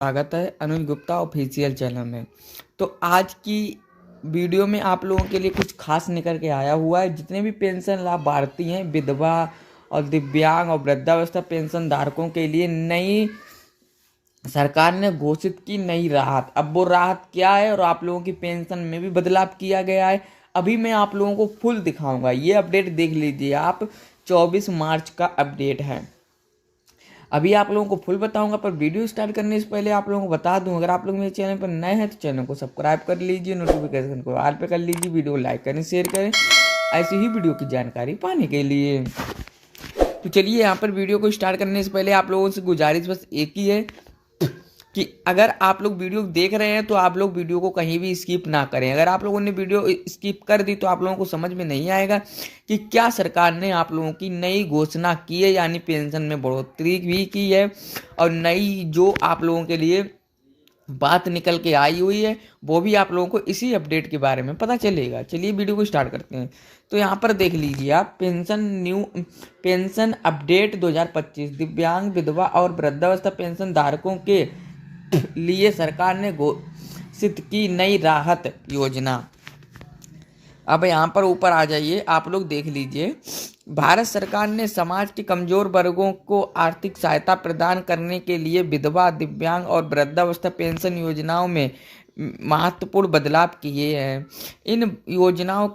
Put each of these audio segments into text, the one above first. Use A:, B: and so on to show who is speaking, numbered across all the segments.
A: स्वागत है अनुज Gupta official channel में। तो आज की वीडियो में आप लोगों के लिए कुछ खास निकल के आया हुआ है। जितने भी पेंशन लाभार्थी हैं, विधवा और दिव्यांग और वृद्धावस्था पेंशन धारकों के लिए नई सरकार ने घोषित की नई राहत। अब वो राहत क्या है और आप लोगों की पेंशन में भी बदलाव किया गया है, अभी मैं आप लोगों को फुल दिखाऊंगा। ये अपडेट देख लीजिए आप, 24 मार्च का अपडेट है। अभी आप लोगों को फुल बताऊंगा, पर वीडियो स्टार्ट करने से पहले आप लोगों को बता दूं, अगर आप लोग मेरे चैनल पर नए हैं तो चैनल को सब्सक्राइब कर लीजिए, नोटिफिकेशन को ऑल पे कर लीजिए, वीडियो को लाइक करें, शेयर करें ऐसी ही वीडियो की जानकारी पाने के लिए। तो चलिए यहाँ पर वीडियो को स्टार्ट करने से पहले आप लोगों से गुजारिश बस एक ही है कि अगर आप लोग वीडियो देख रहे हैं तो आप लोग वीडियो को कहीं भी स्किप ना करें। अगर आप लोगों ने वीडियो स्किप कर दी तो आप लोगों को समझ में नहीं आएगा कि क्या सरकार ने आप लोगों की नई घोषणा की है, यानी पेंशन में बढ़ोतरी भी की है और नई जो आप लोगों के लिए बात निकल के आई हुई है वो भी आप लोगों को इसी अपडेट के बारे में पता चलेगा। चलिए वीडियो को स्टार्ट करते हैं। तो यहाँ पर देख लीजिए आप, पेंशन अपडेट 2025 दिव्यांग, विधवा और वृद्धावस्था पेंशन धारकों के लिए सरकार ने घोषित की नई राहत योजना। अब यहाँ पर ऊपर आ जाइए, आप लोग देख लीजिए। भारत सरकार ने समाज के कमजोर वर्गों को आर्थिक सहायता प्रदान करने के लिए विधवा, दिव्यांग और वृद्धावस्था पेंशन योजनाओं में महत्वपूर्ण बदलाव किए हैं। इन योजनाओं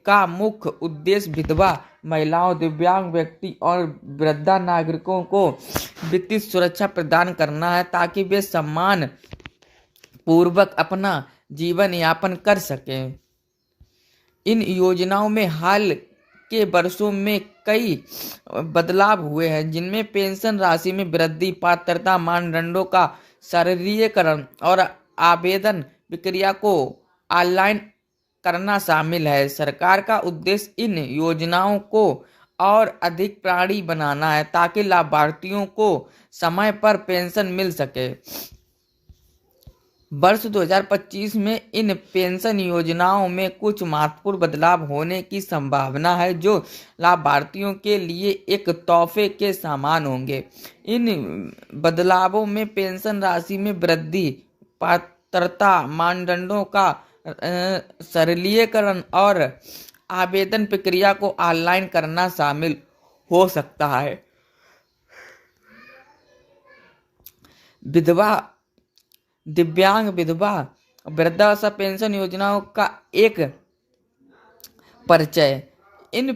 A: का मुख्य उद्देश्य विधवा महिलाओं, दिव्यांग व्यक्ति और वृद्धा नागरिकों को वित्तीय सुरक्षा प्रदान करना है ताकि वे सम्मान पूर्वक अपना जीवन यापन कर सकें। इन योजनाओं में हाल के वर्षों में कई बदलाव हुए हैं, जिनमें पेंशन राशि में वृद्धि, पात्रता मानदंडों का सरलीकरण और आवेदन प्रक्रिया को ऑनलाइन करना शामिल है। सरकार का उद्देश्य इन योजनाओं को और अधिक प्रभावी बनाना है ताकि लाभार्थियों को समय पर पेंशन मिल सके। वर्ष 2025 में इन पेंशन योजनाओं में कुछ महत्वपूर्ण बदलाव होने की संभावना है जो लाभार्थियों के लिए एक तोहफे के समान होंगे। इन बदलावों में पेंशन राशि में वृद्धि, पात्रता मानदंडों का सरलीकरण और आवेदन प्रक्रिया को ऑनलाइन करना शामिल हो सकता है। विधवा, दिव्यांग, विधवा वृद्धावस्था पेंशन योजनाओं का एक परिचय। इन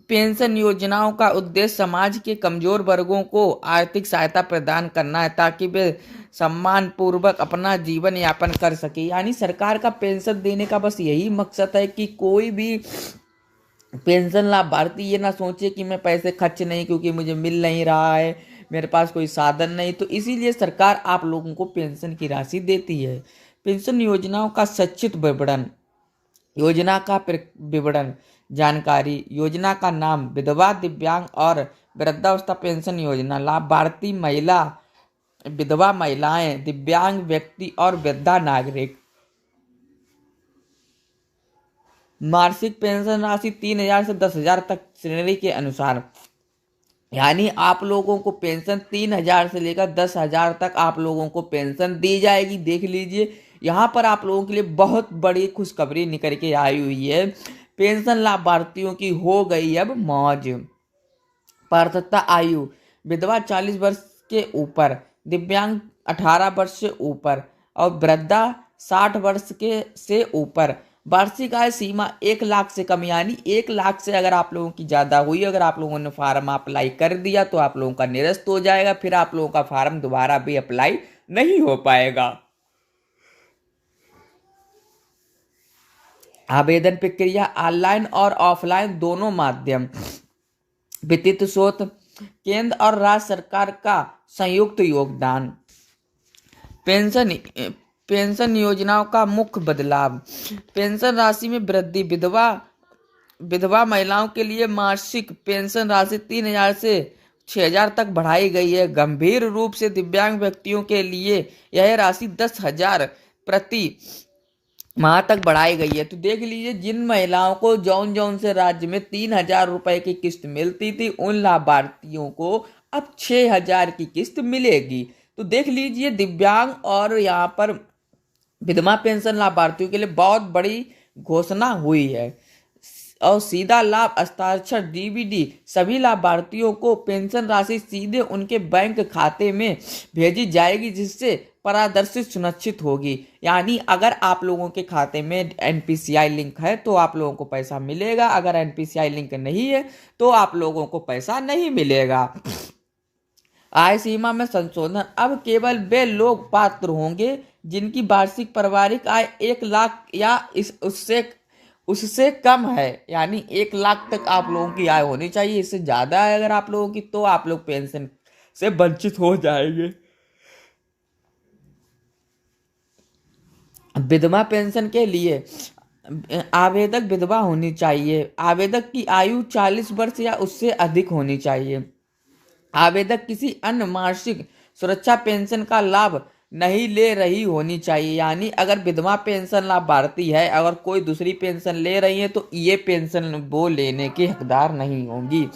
A: पेंशन योजनाओं का उद्देश्य समाज के कमजोर वर्गों को आर्थिक सहायता प्रदान करना है ताकि वे सम्मान पूर्वक अपना जीवन यापन कर सके। यानी सरकार का पेंशन देने का बस यही मकसद है कि कोई भी पेंशन लाभार्थी ये ना सोचे कि मैं पैसे खर्च नहीं, क्योंकि मुझे मिल नहीं रहा है, मेरे पास कोई साधन नहीं, तो इसीलिए सरकार आप लोगों को पेंशन की राशि देती है। पेंशन योजनाओं का संक्षिप्त विवरण। योजना का विवरण जानकारी। योजना का नाम विधवा, दिव्यांग और वृद्धावस्था पेंशन योजना। लाभार्थी महिला, विधवा महिलाएं, दिव्यांग व्यक्ति और वृद्धा नागरिक। मासिक पेंशन राशि 3,000 से 10,000 तक श्रेणी के अनुसार। यानी आप लोगों को पेंशन 3,000 से लेकर 10,000 तक आप लोगों को पेंशन दी जाएगी। देख लीजिए यहाँ पर आप लोगों के लिए बहुत बड़ी खुशखबरी निकल के आई हुई है। पेंशन लाभार्थियों की हो गई अब मौज। पात्रता आयु, विधवा 40 वर्ष के ऊपर, दिव्यांग 18 वर्ष से ऊपर और वृद्धा 60 वर्ष के से ऊपर। वार्षिक आय सीमा 1 लाख से कम, यानी 1 लाख से अगर आप लोगों की ज़्यादा हुई, अगर आप लोगों ने फार्म अप्लाई कर दिया तो आप लोगों का निरस्त हो जाएगा, फिर आप लोगों का फार्म दोबारा भी अप्लाई नहीं हो पाएगा। आवेदन प्रक्रिया ऑनलाइन और ऑफलाइन दोनों माध्यम। वित्तीय स्रोत केंद्र और राज्य सरकार का संयुक्त योगदान। पेंशन योजनाओं का मुख्य बदलाव। पेंशन राशि में वृद्धि। विधवा महिलाओं के लिए मासिक पेंशन राशि 3,000 से 6,000 तक बढ़ाई गई है। गंभीर रूप से दिव्यांग व्यक्तियों के लिए यह राशि 10,000 प्रति माह तक बढ़ाई गई है। तो देख लीजिए, जिन महिलाओं को जौन से राज्य में 3,000 रुपए की किस्त मिलती थी, उन लाभार्थियों को अब 6,000 की किस्त मिलेगी। तो देख लीजिए, दिव्यांग और यहाँ पर विधवा पेंशन लाभार्थियों के लिए बहुत बड़ी घोषणा हुई है। और सीधा लाभ हस्ताक्षर डीबीडी सभी लाभार्थियों को पेंशन राशि सीधे उनके बैंक खाते में भेजी जाएगी, जिससे पारदर्शी सुनिश्चित होगी। यानी अगर आप लोगों के खाते में एनपीसीआई लिंक है तो आप लोगों को पैसा मिलेगा, अगर एनपीसीआई लिंक नहीं है तो आप लोगों को पैसा नहीं मिलेगा। आय सीमा में संशोधन, अब केवल वे लोग पात्र होंगे जिनकी वार्षिक पारिवारिक आय 1 लाख या उससे कम है। यानी 1 लाख तक आप लोगों की आय होनी चाहिए, इससे ज्यादा है अगर आप लोगों की तो आप लोग पेंशन से वंचित हो जाएंगे। विधवा पेंशन के लिए आवेदक विधवा होनी चाहिए। आवेदक की आयु 40 वर्ष या उससे अधिक होनी चाहिए। आवेदक किसी अन्य मासिक सुरक्षा पेंशन का लाभ नहीं ले रही होनी चाहिए। यानी अगर विधवा पेंशन लाभार्थी है, अगर कोई दूसरी पेंशन ले रही है तो ये पेंशन वो लेने के हकदार नहीं होंगी।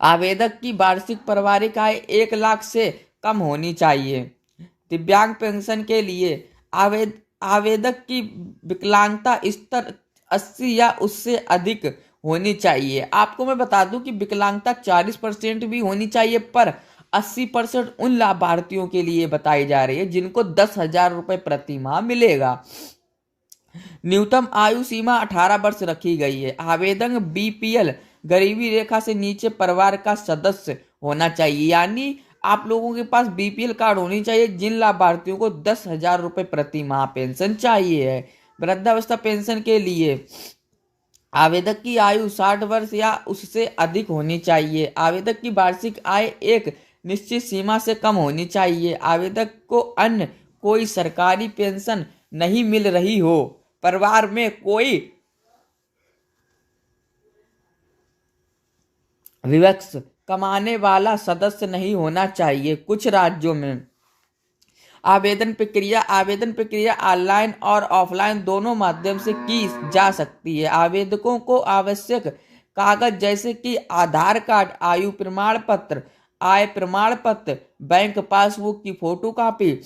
A: आवेदक की वार्षिक पारिवारिक आय 1 लाख से कम होनी चाहिए। दिव्यांग पेंशन के लिए आवेदक की विकलांगता स्तर 80 या उससे अधिक होनी चाहिए। आपको मैं बता दूं कि विकलांगता 40% भी होनी चाहिए, पर 80% उन लाभार्थियों के लिए बताई जा रही है जिनको 10,000 रुपये प्रति माह मिलेगा। न्यूनतम आयु सीमा 18 वर्ष रखी गई है। आवेदन बीपीएल गरीबी रेखा से नीचे परिवार का सदस्य होना चाहिए। यानी आप लोगों के पास बीपीएल कार्ड होनी चाहिए जिन लाभार्थियों को 10,000 रुपये प्रति माह पेंशन चाहिए है। वृद्धावस्था पेंशन के लिए आवेदक की आयु 60 वर्ष या उससे अधिक होनी चाहिए। आवेदक की वार्षिक आय एक निश्चित सीमा से कम होनी चाहिए। आवेदक को अन्य कोई सरकारी पेंशन नहीं मिल रही हो, परिवार में कोई विवश कमाने वाला सदस्य नहीं होना चाहिए। कुछ राज्यों में आवेदन प्रक्रिया ऑनलाइन और ऑफलाइन दोनों माध्यम से की जा सकती है। आवेदकों को आवश्यक कागज जैसे कि आधार कार्ड, आयु प्रमाण पत्र, आय प्रमाण पत्र, बैंक पासबुक की फोटोकॉपी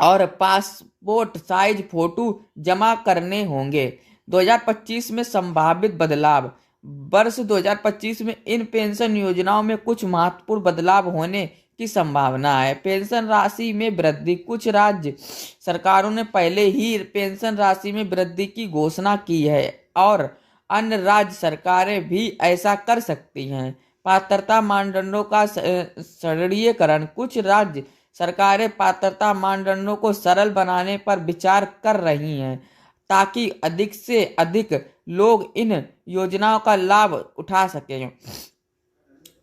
A: और पासपोर्ट साइज फोटो जमा करने होंगे। 2025 में संभावित बदलाव, वर्ष 2025 में इन पेंशन योजनाओं में कुछ महत्वपूर्ण बदलाव होने की संभावना है। पेंशन राशि में वृद्धि, कुछ राज्य सरकारों ने पहले ही पेंशन राशि में वृद्धि की घोषणा की है और अन्य राज्य सरकारें भी ऐसा कर सकती हैं। पात्रता मानदंडों का सरलीकरण, कुछ राज्य सरकारें पात्रता मानदंडों को सरल बनाने पर विचार कर रही हैं ताकि अधिक से अधिक लोग इन योजनाओं का लाभ उठा सकें।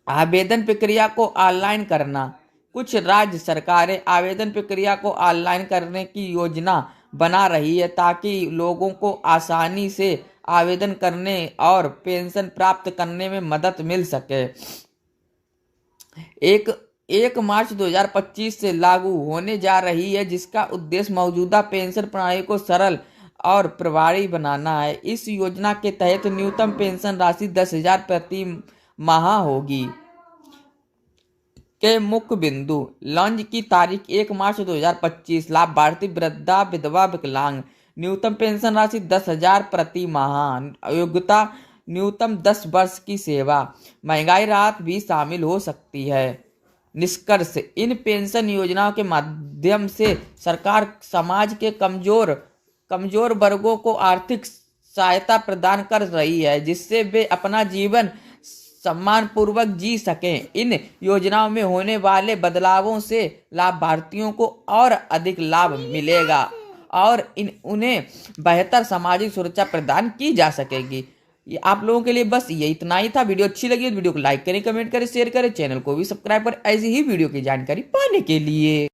A: आवेदन प्रक्रिया को ऑनलाइन करना, कुछ राज्य सरकारें आवेदन प्रक्रिया को ऑनलाइन करने की योजना बना रही है ताकि लोगों को आसानी से आवेदन करने और पेंशन प्राप्त करने में मदद मिल सके। 1 मार्च 2025 से लागू होने जा रही है, जिसका उद्देश्य मौजूदा पेंशन प्रणाली को सरल और प्रभावी बनाना है। इस योजना के तहत न्यूनतम पेंशन राशि 10,000 प्रति माह होगी। के मुख्य बिंदु, लॉन्च की तारीख 1 मार्च 2025। लाभार्थी वृद्धा, विधवा, विकलांग। न्यूनतम पेंशन राशि 10,000 प्रति माह। योग्यता न्यूनतम 10 वर्ष की सेवा। महंगाई राहत भी शामिल हो सकती है। निष्कर्ष, इन पेंशन योजनाओं के माध्यम से सरकार समाज के कमजोर वर्गों को आर्थिक सहायता प्रदान कर रही है, जिससे वे अपना जीवन सम्मान पूर्वक जी सकें। इन योजनाओं में होने वाले बदलावों से लाभार्थियों को और अधिक लाभ मिलेगा और उन्हें बेहतर सामाजिक सुरक्षा प्रदान की जा सकेगी। ये आप लोगों के लिए बस ये इतना ही था। वीडियो अच्छी लगी तो वीडियो को लाइक करें, कमेंट करें, शेयर करें, चैनल को भी सब्सक्राइब करें ऐसी ही वीडियो की जानकारी पाने के लिए।